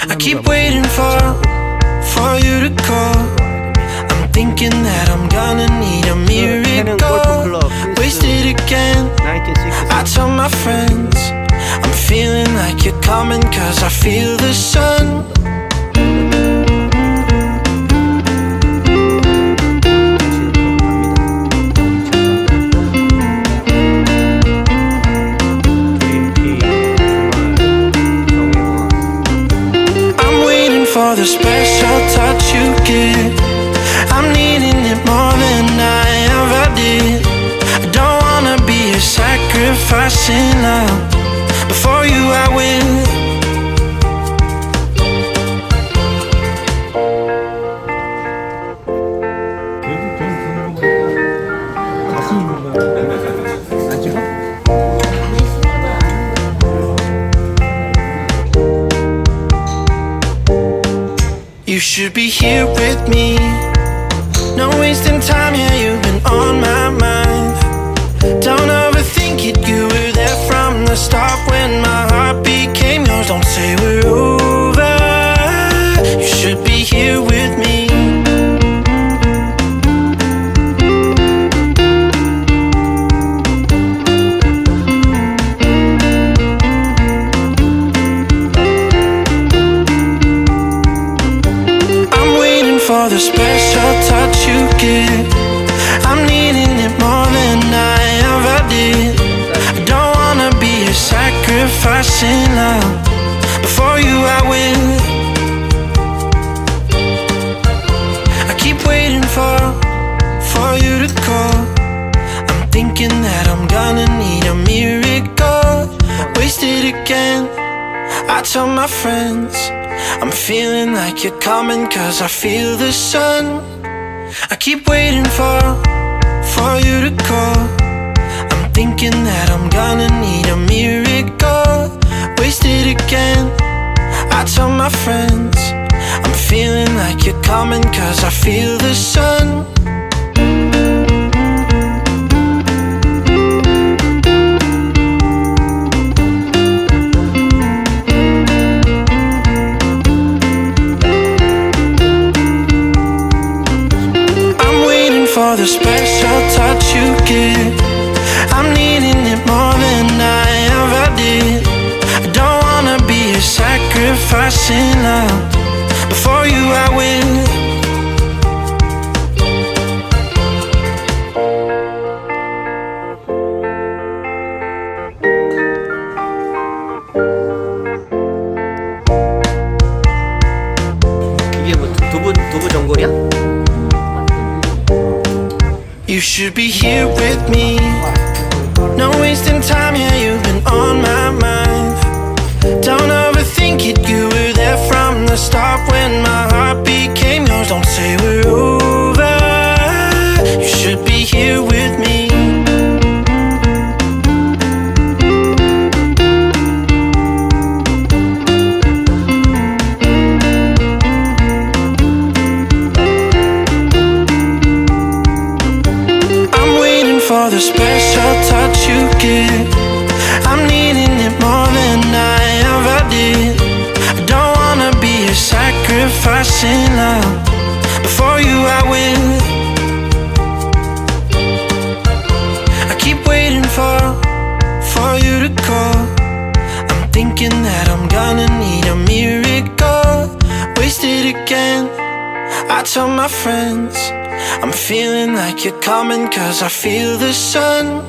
I keep waiting for you to call. I'm thinking that I'm gonna need a miracle. Wasted again. I tell my friends I'm feeling like you're coming, cause I feel the sun. For the special touch you give, I'm needing it more than I ever did. I don't wanna be a sacrificing love. Before you I will. You should be here with me. No wasting time, yeah, you've been on my mind. Don't overthink it, you were there from the start. When my heart became yours, don't say we're over. You should be here with me. For the special touch you give, I'm needing it more than I ever did. I don't wanna be a sacrificing love. Before you I will. I keep waiting for you to call. I'm thinking that I'm gonna need a miracle. Wasted again. I tell my friends I'm feeling like you're coming, cause I feel the sun. I keep waiting for you to call. I'm thinking that I'm gonna need a miracle. Wasted again. I tell my friends I'm feeling like you're coming, cause I feel the sun. For the special touch you give, I'm needing it more than I ever did. I don't wanna be a sacrificing love. Before you I will. 이게 뭐 두부 전골이야? You should be here with me. No wasting time, yeah, you've been on my mind. Don't overthink it, you were there from the start. When my heart became yours, don't say we're over. You should be here with me. For the special touch you give, I'm needing it more than I ever did. I don't wanna be a sacrificing love. Before you I will. I keep waiting for you to call. I'm thinking that I'm gonna need a miracle. Wasted again. I tell my friends I'm feeling like you're coming, cause I feel the sun.